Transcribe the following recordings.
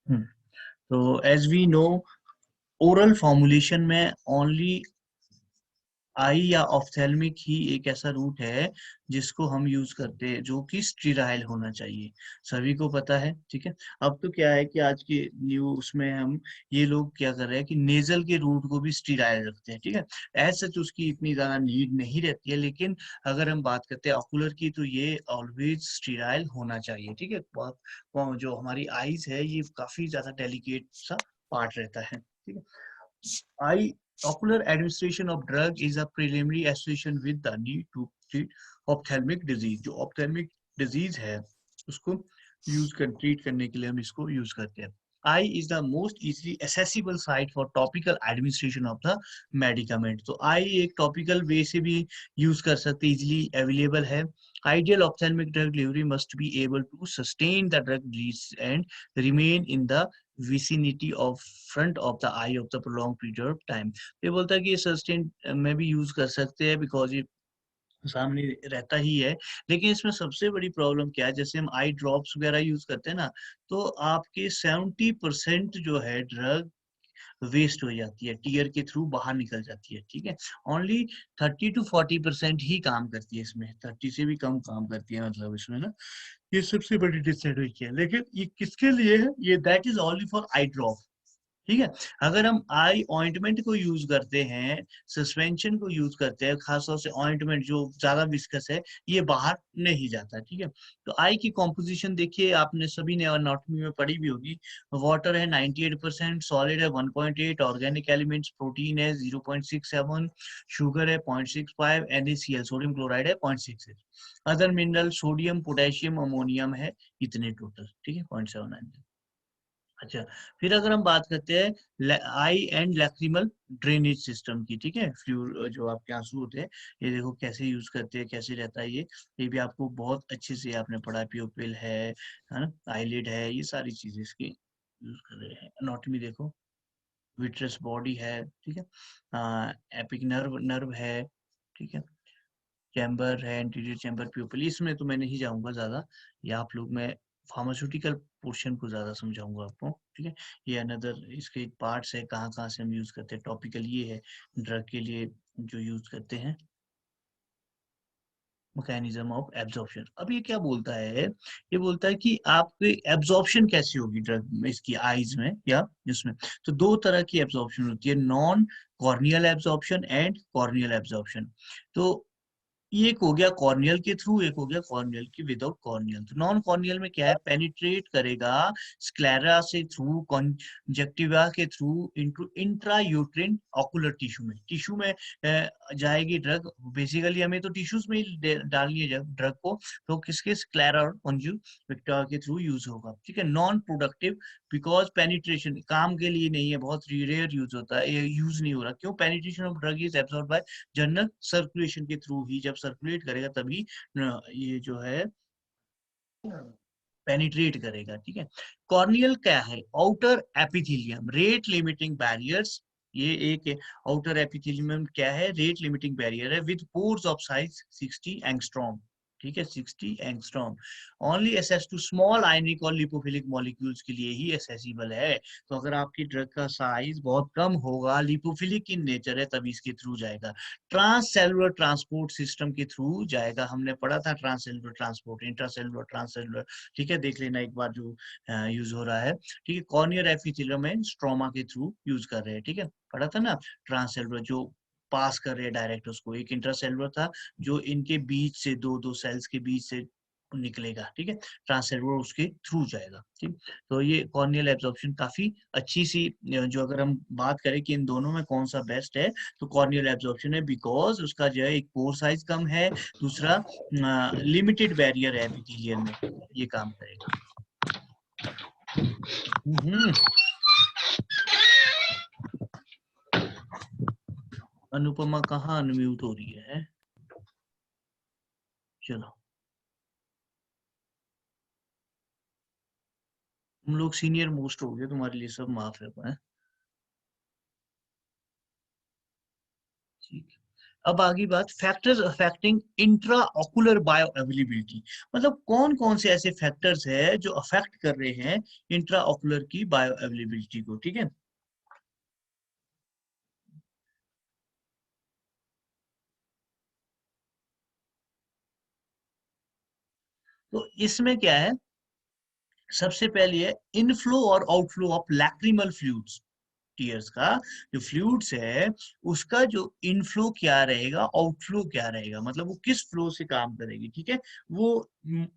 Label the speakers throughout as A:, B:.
A: हम्म, तो as we know oral formulation में only eye या ऑफ्थेल्मिक ही एक ऐसा रूट है जिसको हम यूज करते हैं जो कि स्टीराइल होना चाहिए, सभी को पता है। ठीक है, अब तो क्या है कि आज के न्यू उसमें हम ये लोग क्या कर रहे हैं कि नेजल के रूट को भी स्टीराइल रखते हैं। ठीक है, एज सच उसकी इतनी ज्यादा नीड नहीं रहती है, लेकिन अगर हम बात करते हैं ऑकुलर की तो ये ऑलवेज स्टीराइल होना चाहिए। ठीक है, जो हमारी आईज है ये काफी ज्यादा डेलिकेट सा पार्ट रहता है। ठीक है, I ocular administration of drug is a preliminary association with the need to treat ophthalmic disease। जो ophthalmic disease है उसको ट्रीट करने के लिए हम इसको यूज करते हैं। Eye is the most easily accessible site for topical administration of the medicament। तो eye एक topical way से भी यूज कर सकते, easily available है। Ideal ophthalmic drug delivery must be able to sustain the drug release and remain in the vicinity of front of the eye of the prolonged period of time। ये बोलता है कि ये sustain में भी use कर सकते हैं बिकॉज ये सामने रहता ही है। लेकिन इसमें सबसे बड़ी प्रॉब्लम क्या है, जैसे हम आई ड्रॉप्स वगैरह यूज करते हैं ना, तो आपके 70% जो है ड्रग वेस्ट हो जाती है, टीयर के थ्रू बाहर निकल जाती है। ठीक है, ओनली 30 to 40% ही काम करती है, इसमें 30 से भी कम काम करती है, मतलब इसमें ना ये सबसे बड़ी डिसएडवांटेज है। लेकिन ये किसके लिए है, ये that is only for I drop. ठीक है, अगर हम आई ऑइंटमेंट को यूज करते हैं, सस्पेंशन को यूज करते हैं, खासतौर से ऑइंटमेंट जो ज्यादा विस्कस है, ये बाहर नहीं जाता। ठीक है, तो आई की कॉम्पोजिशन देखिए, आपने सभी ने एनाटॉमी में पढ़ी भी होगी। वाटर है 98%, सॉलिड है 1.8, ऑर्गेनिक एलिमेंट्स प्रोटीन है 0.67, शुगर है 0.65, NaCl सोडियम क्लोराइड है 0.66, other mineral sodium potassium ammonium है इतने टोटल। ठीक है, 0.79। अच्छा, फिर अगर हम बात करते हैं आई एंड लैक्रिमल ड्रेनेज सिस्टम की। ठीक है, फ्लू जो आपके आंसू होते हैं, ये देखो कैसे यूज करते हैं, कैसे रहता है ये भी आपको बहुत अच्छे से आपने पढ़ा। प्यूपिल है ना, आईलिड है, ये सारी चीजें इसकी यूज कर रहे हैं। एनाटॉमी देखो, विट्रस बॉडी है। ठीक है, एपिक नर्व नर्व है। ठीक है, चैम्बर है, एंटीरियर चैम्बर, प्यूपिल, इसमें तो मैं नहीं जाऊंगा ज्यादा, या आप लोग मैं फार्मास्यूटिकल पोर्शन को ज्यादा समझाऊंगा आपको। ठीक है, ये अनदर इसके पार्ट्स है, कहाँ कहाँ से हम यूज करते हैं। टॉपिकल ये है ड्रग के लिए जो यूज करते हैं, मैकेनिज्म ऑफ एब्जॉर्प्शन। अब ये क्या बोलता है, ये बोलता है कि आपके एब्जॉर्प्शन कैसी होगी ड्रग में, इसकी आईज में या इसमें। तो दो तरह की एब्जॉर्प्शन होती है, non corneal absorption and corneal absorption. तो ये एक हो गया कॉर्नियल के थ्रू, एक हो गया कॉर्नियल की विदाउट कॉर्नियल। तो नॉन कॉर्नियल में क्या है, पेनिट्रेट करेगा स्क्लेरा से थ्रू, कंजक्टिवा के through into intra uterine ocular tissue में जाएगी ड्रग। बेसिकली हमें तो टिश्यूज में ही डालनी है जब ड्रग को, तो किसके, स्क्लेरा और कंजुक्टिवा के थ्रू यूज होगा। ठीक है, नॉन प्रोडक्टिव बिकॉज पेनिट्रेशन काम के लिए नहीं है, बहुत रेयर यूज होता है, ये यूज नहीं हो रहा। क्यों, penetration of drug is absorbed bye general circulation के थ्रू ही, जब सर्कुलेट करेगा तभी ये जो है पेनिट्रेट करेगा। ठीक है, कॉर्नियल क्या है, outer epithelium rate limiting barriers. ये एक आउटर एपिथेलियम क्या है, रेट लिमिटिंग बैरियर है, with pores of size 60 angstrom. ठीक है, 60 angstrom, only access to small ionic और लिपोफिलिक मॉलिक्यूल्स के लिए ही एसेसिबल है। तो अगर आपकी ड्रग का साइज बहुत कम होगा, लिपोफिलिक इन नेचर है, तभी इसके थ्रू जाएगा। ट्रांससेलुलर ट्रांसपोर्ट सिस्टम के थ्रू जाएगा, हमने पढ़ा था ट्रांससेलुलर ट्रांसपोर्ट, इंट्रासेलुलर, ट्रांससेलुलर। ठीक है, देख लेना एक बार जो यूज हो रहा है। ठीक है, कॉर्नियल एपिथेलियम में स्ट्रोमा के थ्रू यूज कर रहे हैं। ठीक है, पढ़ा था ना, ट्रांससेलुलर जो पास कर रहे हैं डायरेक्ट उसको, एक इंट्रासेलुलर था जो इनके बीच से दो दो सेल्स के बीच से निकलेगा। ठीक है, ट्रांससेलुलर उसके थ्रू जाएगा। ठीक, तो ये कॉर्नियल एब्जॉर्प्शन काफी अच्छी सी, जो अगर हम बात करें कि इन दोनों में कौन सा बेस्ट है, तो कॉर्नियल एब्जॉर्प्शन है, बिकॉज उसका जो है एक पोर साइज कम है, दूसरा लिमिटेड बैरियर है एपिथेलियल में, ये काम करेगा। अनुपमा कहाँ अनम्यूट हो रही है, चलो। हम लोग सीनियर मोस्ट हो गए, तुम्हारे लिए सब माफ है। ठीक, अब आगे बात factors affecting intra ocular bio availability, मतलब कौन कौन से ऐसे फैक्टर्स है जो अफेक्ट कर रहे हैं इंट्रा ऑकुलर की बायो अवेलेबिलिटी को, ठीक है। तो इसमें क्या है, सबसे पहले है इनफ्लो और outflow of lacrimal fluids, tears का जो फ्लूइड्स है उसका जो इनफ्लो क्या रहेगा, आउटफ्लो क्या रहेगा, मतलब वो किस फ्लो से काम करेगी, ठीक है, वो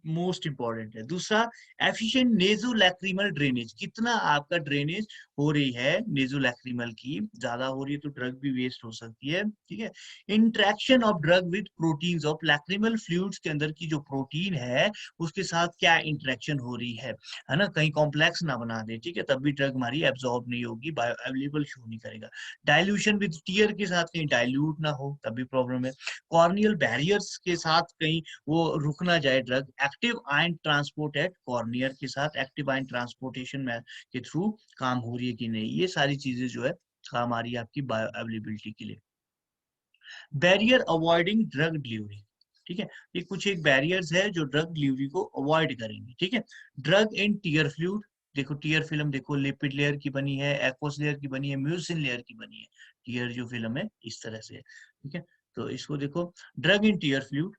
A: मोस्ट इंपॉर्टेंट है। दूसरा, एफिशिएंट नेजोलैक्रिमल ड्रेनेज, कितना आपका ड्रेनेज हो रही है नेजोलैक्रिमल की, ज्यादा हो रही है तो ड्रग भी वेस्ट हो सकती है, ठीक है। Interaction of drug with proteins of lacrimal fluids के अंदर की जो प्रोटीन है उसके साथ क्या इंटरेक्शन हो रही है ना, कहीं कॉम्प्लेक्स ना बना दे, ठीक है, तब भी ड्रग हमारी एब्जॉर्ब नहीं होगी, बायो अवेलेबल शो नहीं करेगा। डाइल्यूशन विद टीयर के साथ कहीं डाइल्यूट ना हो तब भी प्रॉब्लम है। कॉर्नियल बैरियर्स के साथ कहीं वो रुक ना जाए drug. Active ion transport at cornea के साथ एक्टिव आयन ट्रांसपोर्टेशन में के थ्रू काम हो रही है कि नहीं, ये सारी चीजें जो है काम आ रही है आपकी बायो अवेलेबिलिटी के लिए। बैरियर अवॉइडिंग ड्रग डिलीवरी, ठीक है, ये कुछ एक बैरियर्स है जो ड्रग डिलीवरी को अवॉइड करेंगे, ठीक है। ड्रग इन टीयर फ्लूइड, देखो टीयर फिल्म देखो लिपिड लेयर की बनी है, एक्वस लेयर की बनी है, म्यूसिन लेयर की बनी है, टीयर जो फिल्म है इस तरह से है, ठीक है। तो इसको देखो, drug in tear fluid,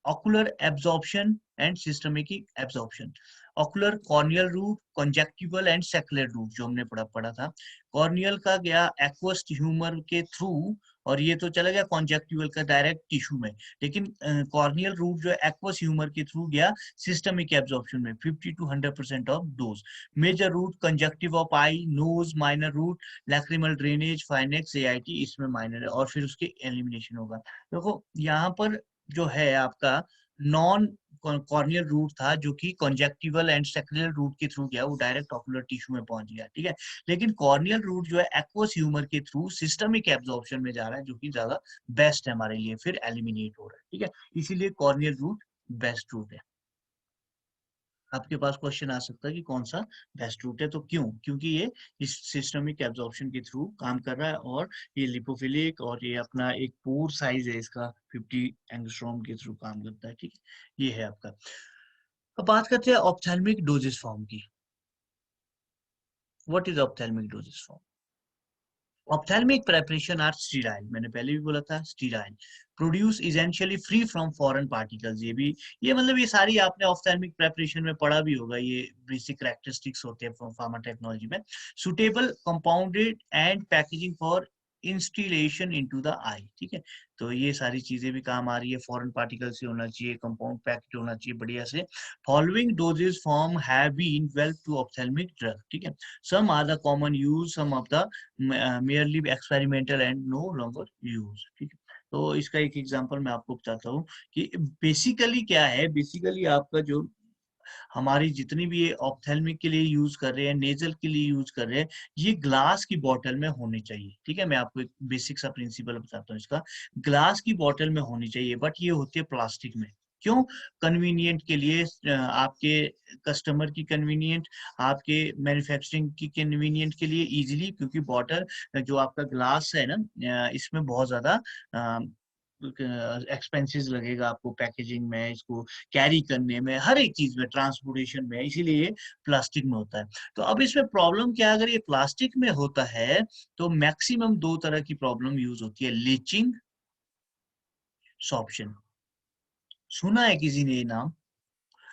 A: ocular absorption and systemic absorption, ocular corneal route, conjunctival and sacral route जो हमने पढ़ा था। कॉर्नियल का गया एक्वस ह्यूमर के थ्रू, और ये तो चला गया कॉन्जेक्टिवल का डायरेक्ट टिश्यू में, लेकिन कॉर्नियल रूट जो है एक्वस ह्यूमर के थ्रू गया सिस्टमिक एब्जॉर्प्शन में 50 to 100% of dose. Major route conjunctiva of eye nose, minor route lacrimal drainage pharynx AIT, इसमें माइनर है और फिर उसके एलिमिनेशन होगा। देखो यहाँ पर जो है आपका नॉन कॉर्नियल रूट था जो कि कंजक्टिवल एंड सेक्रेल रूट के थ्रू गया, वो डायरेक्ट ऑकुलर टिश्यू में पहुंच गया, ठीक है। लेकिन कॉर्नियल रूट जो है एक्वस ह्यूमर के थ्रू सिस्टमिक एब्जॉर्प्शन में जा रहा है जो कि ज्यादा बेस्ट है हमारे लिए, फिर एलिमिनेट हो रहा है, ठीक है। इसीलिए कॉर्नियल रूट बेस्ट रूट है। आपके पास क्वेश्चन आ सकता है कि कौन सा बेस्ट रूट है, तो क्यों, क्योंकि ये इस सिस्टमिक एब्जॉर्प्शन के थ्रू काम कर रहा है और ये लिपोफिलिक और ये अपना एक पोर साइज है इसका 50 एंगस्ट्रॉम के थ्रू काम करता है, ठीक है, ये है आपका। अब बात करते हैं ऑप्थेल्मिक डोजेस फॉर्म की। What is ophthalmic doses form? Ophthalmic preparation are sterile, मैंने पहले भी बोला था sterile, produce essentially free from foreign particles, ये भी, ये मतलब ये सारी आपने ऑप्थेल्मिक प्रेपरेशन में पढ़ा भी होगा, ये बेसिक कैरेक्टरिस्टिक्स होते हैं फार्मा टेक्नोलॉजी में। Suitable compounded and packaging for instillation into the eye, ठीक है। तो ये सारी चीजें भी काम आ रही है, फॉरेन पार्टिकल से होना चाहिए, कंपाउंड पैक्ड होना चाहिए बढ़िया से। Following doses form have been developed to ophthalmic drug, ठीक है। Some are the common use, some of the merely experimental and no longer use, ठीक है। तो इसका एक एग्जांपल मैं आपको बताता हूँ कि बेसिकली क्या है, बेसिकली आपका जो हमारी जितनी भी ये ऑप्थेल्मिक के लिए यूज कर रहे हैं, नेजल के लिए यूज कर रहे हैं, ये ग्लास की बोतल में होनी चाहिए, ठीक है। मैं आपको एक बेसिक सा प्रिंसिपल बताता हूँ इसका, ग्लास की बोतल में होनी चाहिए, बट ये होती है प्लास्टिक में। क्यों? कन्वीनियंट के लिए, आपके कस्टमर की कन्वीनियंट, आपके मैन्युफैक्चरिंग की कन्वीनियंट के लिए इजीली, क्योंकि बॉटल जो आपका ग्लास है ना, इसमें बहुत ज्यादा एक्सपेंसेस लगेगा आपको पैकेजिंग में, इसको कैरी करने में, हर एक चीज में, ट्रांसपोर्टेशन में, इसीलिए ये प्लास्टिक में होता है। तो अब इसमें प्रॉब्लम क्या है, अगर ये प्लास्टिक में होता है तो मैक्सिमम दो तरह की प्रॉब्लम यूज होती है, लीचिंग, सॉर्प्शन। सुना है किसी ने ये नाम?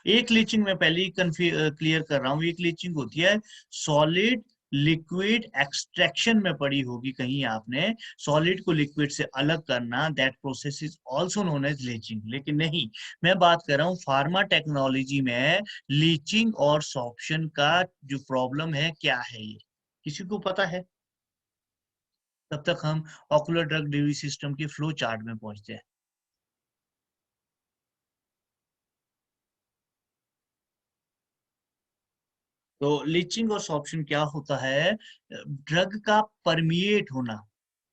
A: एक लीचिंग में पहले ही क्लियर कर रहा हूँ, एक लीचिंग होती है सॉलिड लिक्विड एक्सट्रैक्शन में पड़ी होगी कहीं आपने, सॉलिड को लिक्विड से अलग करना, that process is also known as leaching. लेकिन नहीं, मैं बात कर रहा हूँ फार्मा टेक्नोलॉजी में लीचिंग और सॉर्प्शन का जो प्रॉब्लम है क्या है, ये किसी को पता है? तब तक हम ऑकुलर ड्रग डिलीवरी सिस्टम के फ्लो चार्ट में पहुंचते हैं। तो लीचिंग और सॉर्प्शन क्या होता है, ड्रग का परमिएट होना,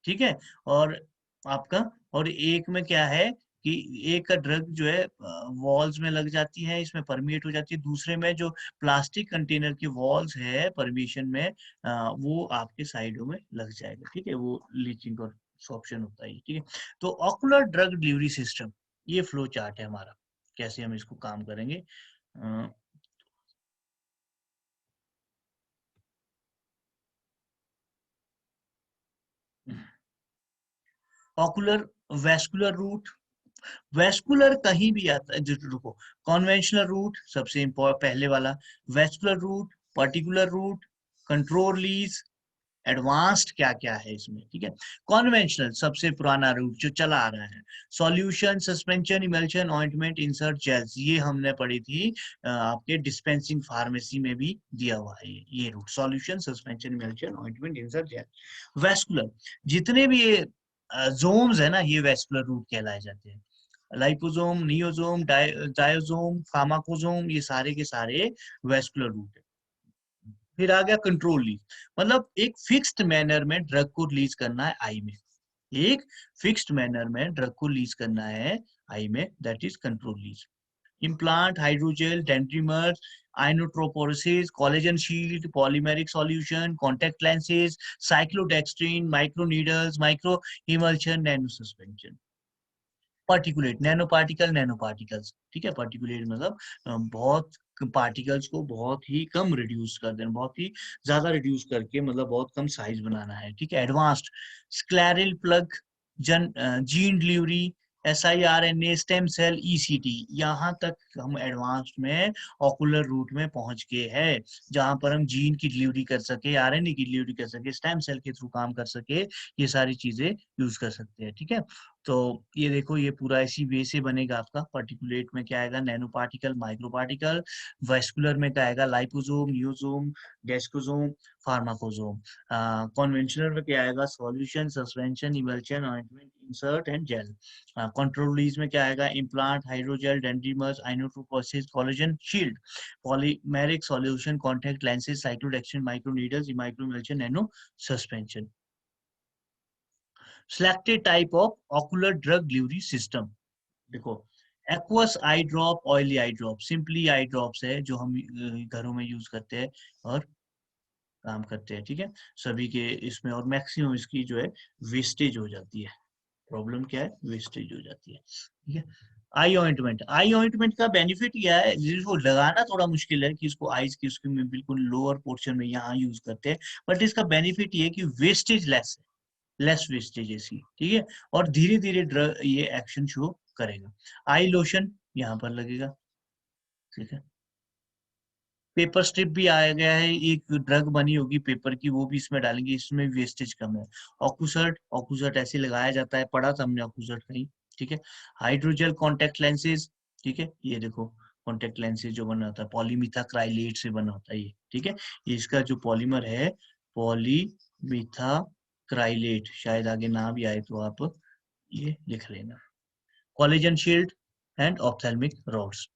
A: ठीक है। और आपका, और एक में क्या है कि एक का ड्रग जो है वॉल्स में लग जाती है, इसमें परमिएट हो जाती है, दूसरे में जो प्लास्टिक कंटेनर की वॉल्स है परमिशन में, वो आपके साइडों में लग जाएगा, ठीक है, वो लीचिंग और एब्जॉर्प्शन होता है, ठीक है। तो ऑकुलर ड्रग डिलीवरी सिस्टम, ये फ्लो चार्ट है हमारा, कैसे हम इसको काम करेंगे। ऑकुलर वेस्कुलर रूट, वेस्कुलर कहीं भी आता है, रुको, कॉन्वेंशनल रूट सबसे इम्पोर्टेंट पहले वाला, vascular route, particular route, control release, advanced क्या क्या है इसमें, ठीक है। कॉन्वेंशनल सबसे पुराना रूट जो चला आ रहा है, solution, suspension, emulsion, ointment, insert, gels, ये हमने पढ़ी थी आपके डिस्पेंसिंग फार्मेसी में भी दिया हुआ है ये route, solution, suspension, emulsion, ointment, insert, gel. Vascular जितने भी ये जोम्स है ना, ये वेस्कुलर रूट कहलाए जाते हैं, लाइपोसोम, नियोसोम, डायोसोम, फार्माकोसोम, ये सारे के सारे वेस्कुलर रूट है। फिर आ गया कंट्रोल लीज, मतलब एक फिक्स्ड मैनर में ड्रग को रिलीज करना है आई में, एक फिक्स्ड मैनर में ड्रग को रिलीज करना है आई में, that is control release. Implant, hydrogel, dendrimers, inotroporesis, collagen shield, polymeric solution, contact lenses, cyclodextrin, microneedles, microemulsion, nanosuspension, particulate, nano particle, nano particles, ठीक है। पार्टिकुलेट मतलब बहुत पार्टिकल्स को बहुत ही कम रिड्यूस कर देना, बहुत ही ज्यादा रिड्यूस करके मतलब बहुत कम साइज बनाना है, ठीक है। Advanced, scleral plug, gene delivery, SIRNA, stem cell, ECT, यहाँ तक हम एडवांस्ड में ऑकुलर रूट में पहुंच गए हैं, जहां पर हम जीन की डिलीवरी कर सके, RNA की डिलीवरी कर सके, स्टेम सेल के थ्रू काम कर सके, ये सारी चीजें यूज कर सकते हैं, ठीक है। तो ये देखो, ये पूरा इसी वे से बनेगा आपका। पार्टिकुलेट में क्या आएगा, nano particle, micro particle, vascular में क्या आएगा, लाइपोसोम, नियोसोम, डेस्कोसोम, फार्माकोसोम, कन्वेंशनल में क्या आएगा, solution, suspension, emulsion, ointment, insert and gel. Control release में क्या आएगा, implant, hydrogel, dendrimers, iontophoresis, collagen shield, polymeric solution, contact lenses, cyclodextrin, microneedles, micro emulsion, nano suspension. selected type of ocular drug delivery system, देखो, aqueous eye drop, oily eye drop, simply eye drops है जो हम घरों में use करते हैं और काम करते हैं, ठीक है, सभी के इसमें, और मैक्सिमम इसकी जो है वेस्टेज हो जाती है। प्रॉब्लम क्या है, वेस्टेज हो जाती है, ठीक है। आई ऑइंटमेंट, आई ऑइंटमेंट का बेनिफिट क्या है, जिसको लगाना थोड़ा मुश्किल है कि इसको आईज की उसके में बिल्कुल लोअर पोर्शन में यहाँ यूज करते हैं, बट इसका बेनिफिट ये है कि वेस्टेज लेस है, लेस वेस्टेज ऐसी, ठीक है, और धीरे धीरे ड्रग ये एक्शन शो करेगा। आई लोशन यहाँ पर लगेगा, ठीक है। पेपर स्ट्रिप भी आ गया है, एक ड्रग बनी होगी पेपर की, वो भी इसमें डालेंगे, इसमें वेस्टेज कम है। ऑक्यूसर्ट, ऑक्यूसर्ट ऐसे लगाया जाता है, पढ़ा था हमने ऑक्यूसर्ट कहीं, ठीक है। हाइड्रोजेल कॉन्टेक्ट लेंसेज, ठीक है, ये देखो कॉन्टेक्ट लेंसेज जो बना होता है पॉलीमिथाक्राइलेट से बना होता है ये, ठीक है। ये इसका जो पॉलीमर है पॉलीमिथाक्राइलेट, शायद आगे ना भी आए तो आप ये लिख लेना। Collagen shield and ophthalmic rods.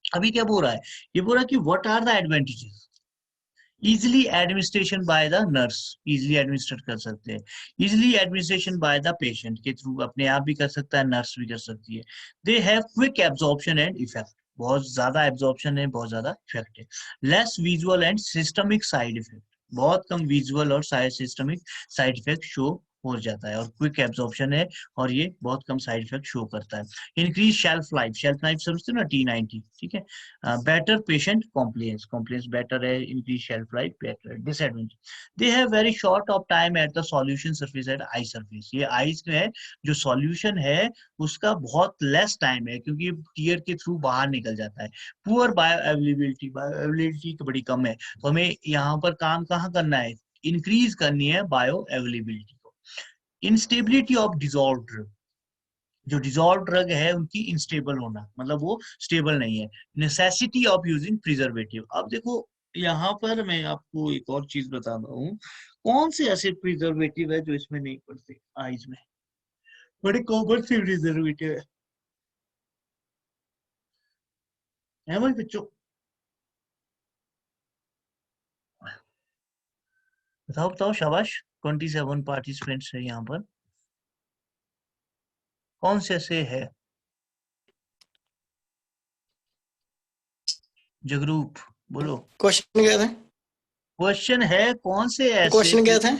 A: अभी क्या बोल रहा है, ये बोल रहा है कि what are the advantages, easily administration by the nurse, easily administrate कर सकते हैं, easily administration by the patient के थ्रू, अपने आप भी कर सकता है, नर्स भी कर सकती है। They have quick absorption and effect, बहुत ज्यादा एब्जॉर्प्शन है, बहुत ज्यादा इफेक्ट है। Less visual and systemic side effect, बहुत कम विजुअल और सिस्टमिक साइड इफेक्ट शो हो जाता है, और क्विक एब्जॉर्प्शन है, और ये बहुत कम साइड इफेक्ट शो करता है। Increase shelf life, shelf life समझते हो ना, T90, ठीक है। Better patient compliance, compliance better है, इंक्रीज शेल्फ लाइफ बेटर है। Disadvantage, they have very short of time at the solution surface at I surface, ये आईज में है जो सॉल्यूशन है उसका बहुत लेस टाइम है, क्योंकि टीयर के थ्रू बाहर निकल जाता है। Poor bio availability, bio availability बड़ी कम है, तो हमें यहाँ पर काम कहाँ करना है, इंक्रीज करनी है बायो अवेलेबिलिटी को। इंस्टेबिलिटी ऑफ डिजॉल्व ड्रग, जो डिजॉल्व ड्रग है उनकी इंस्टेबल होना, मतलब वो स्टेबल नहीं है। नेसेसिटी ऑफ यूजिंग प्रिजर्वेटिव, अब देखो यहाँ पर मैं आपको एक और चीज बताता हूँ, कौन से ऐसे प्रिजर्वेटिव है जो इसमें नहीं पड़ते आइज में, बड़े कॉमन से प्रिजर्वेटिव है भाई बच्चों, बताओ बताओ, शाबाश, 27 पार्टिसिपेंट्स है यहाँ पर, कौन से ऐसे है, जगरूप बोलो।
B: क्वेश्चन क्या था?
A: क्वेश्चन है कौन से ऐसे
B: क्वेश्चन क्या था?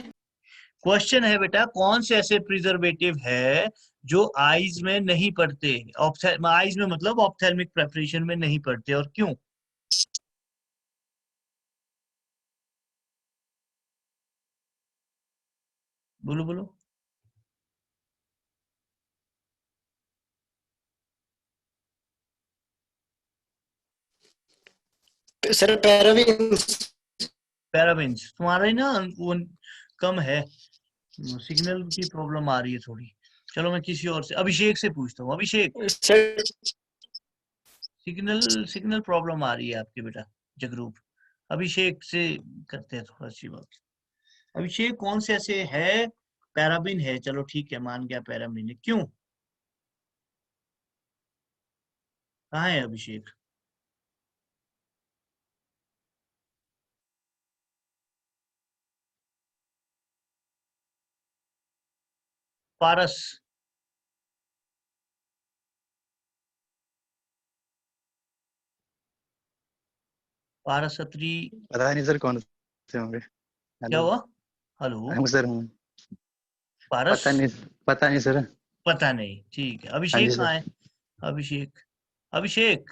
A: क्वेश्चन है बेटा, कौन से ऐसे प्रिजर्वेटिव है जो आईज में नहीं पड़ते, आईज में मतलब ऑप्थेल्मिक प्रेपरेशन में नहीं पड़ते, और क्यों? बोलो बोलो।
B: Sir parabens.
A: पैराबेन्स तुम्हारा ही ना वो कम है, सिग्नल की प्रॉब्लम आ रही है थोड़ी। चलो मैं किसी और से, अभिषेक से पूछता हूँ। अभिषेक,
B: सर
A: सिग्नल सिग्नल प्रॉब्लम आ रही है आपके बेटा जगरूप। अभिषेक से करते हैं थोड़ा सी बात। अभिषेक, कौन से ऐसे है, पैराबिन है, चलो ठीक है मान गया पैराबिन है, क्यों? कहाँ है अभिषेक? पारस, पारस अत्री।
C: पता नहीं सर कौन से होंगे।
A: क्या
C: हेलो।
A: हुआ? हेलो।
C: सर हूँ।
A: पारस,
C: पता नहीं सर।
A: पता नहीं, ठीक है।
C: हाँ जी
A: अभिषेक कहाँ
C: सर।
A: है? अभिषेक, अभिषेक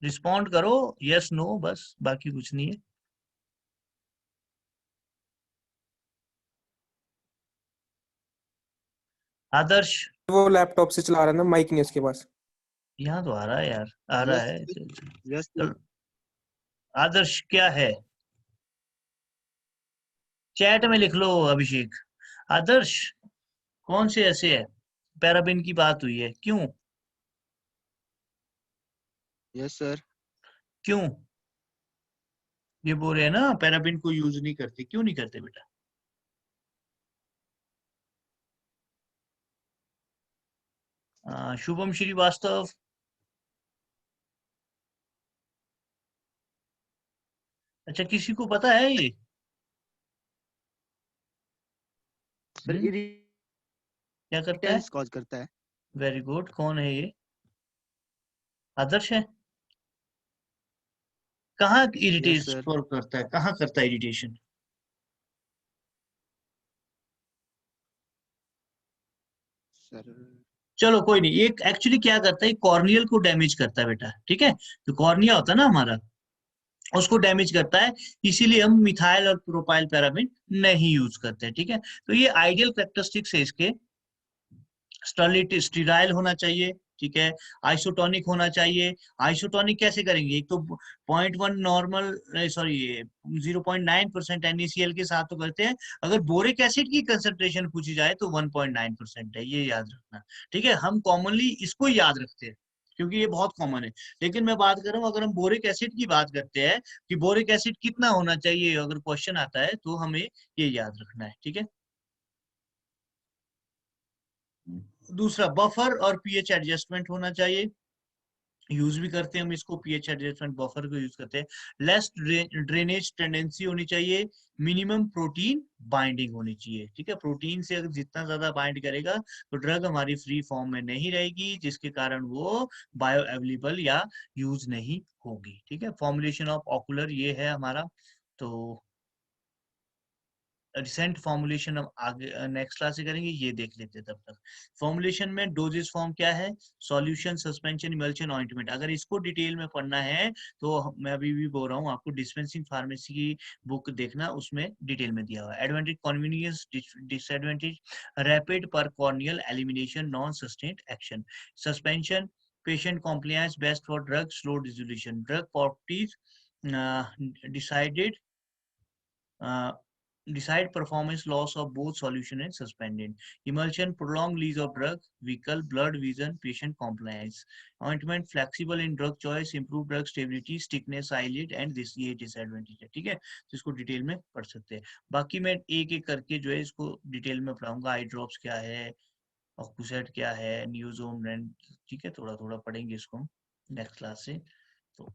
A: रिस्पॉन्ड करो, यस नो, बस बाकी कुछ नहीं है। आदर्श,
D: वो लैपटॉप से चला रहा है ना, माइक नहीं उसके पास।
A: यहाँ तो आ रहा है यार, आ रहा है।
C: यस
A: चलो, आदर्श क्या है? चैट में लिख लो अभिषेक। आदर्श, कौन से ऐसे है पैराबिन की बात हुई है, क्यों?
C: Yes sir.
A: क्यों? ये बोल रहे हैं ना पैराबिन को यूज नहीं करते, क्यों नहीं करते बेटा? शुभम श्रीवास्तव, अच्छा किसी को पता है ये?
C: सर
A: क्या करता है?
C: इरिटेंस कॉज करता है।
A: वेरी गुड, कौन है ये? आदर्श है? कहाँ
C: यस
A: इरिटेट
C: सर।
A: करता है, कहाँ करता है इरिटेशन?
C: सर
A: चलो कोई नहीं, एक एक्चुअली क्या करता है, कॉर्नियल को डैमेज करता है बेटा, ठीक है? तो कॉर्निया होता है ना हमारा, उसको डैमेज करता है, इसीलिए हम मिथाइल और प्रोपाइल पैराबिन नहीं यूज करते, ठीक है? तो ये आइडियल कैरेक्टरिस्टिक्स है इसके। स्टीराइल होना चाहिए, ठीक है? आइसोटोनिक होना चाहिए। आइसोटोनिक कैसे करेंगे? एक तो 0.1 नॉर्मल, सॉरी 0.9% NaCl के साथ तो करते हैं। अगर बोरिक एसिड की कंसेंट्रेशन पूछी जाए तो 1.9% है, ये याद रखना, ठीक है? हम कॉमनली इसको याद रखते हैं क्योंकि ये बहुत कॉमन है। लेकिन मैं बात कर रहा हूँ, अगर हम बोरिक एसिड की बात करते हैं कि बोरिक एसिड कितना होना चाहिए, अगर क्वेश्चन आता है तो हमें ये याद रखना है, ठीक है? दूसरा, बफर और पीएच एडजस्टमेंट होना चाहिए, यूज भी करते हैं हम इसको, पीएच एडजस्टमेंट बफर को यूज करते हैं। लेस ड्रेनेज टेंडेंसी होनी चाहिए। मिनिमम प्रोटीन बाइंडिंग होनी चाहिए, ठीक है? प्रोटीन से अगर जितना ज्यादा बाइंड करेगा तो ड्रग हमारी फ्री फॉर्म में नहीं रहेगी, जिसके कारण वो बायो अवेलेबल या यूज नहीं होगी, ठीक है? फॉर्मुलेशन ऑफ ऑकुलर ये है हमारा। तो रिसेंट फॉर्मुलेशन हम आगे नेक्स्ट क्लास से करेंगे, ये देख लेते हैं तब तक। फॉर्मुलेशन में डोजेस फॉर्म क्या है, सॉल्यूशन, सस्पेंशन, इमल्शन, ऑइंटमेंट। अगर इसको डिटेल में पढ़ना है तो मैं अभी भी बोल रहा हूँ आपको, डिस्पेंसिंग फार्मेसी की बुक देखना, उसमें डिटेल में दिया हुआ है। एडवांटेज, कन्वीनियंस, डिसएडवांटेज, रैपिड पर corneal elimination, non sustained action. Suspension, patient compliance, best for drug, slow dissolution. Drug properties decided decide performance loss of both solution and suspended. Emulsion, prolonged release of drug, vehicle, blood vision, patient compliance. Ointment, flexible in drug choice, improve drug stability, stiffness, eyelid, and this ये disadvantage है, ठीक है? तो इसको detail में पढ़ सकते हैं। बाकी मैं एक एक करके जो है इसको डिटेल में पढ़ाऊंगा। आई ड्रॉप्स क्या है, ऑक्यूसेट क्या है, न्यूज़ोम, ठीक है? थोड़ा थोड़ा पढ़ेंगे इसको नेक्स्ट क्लास से। तो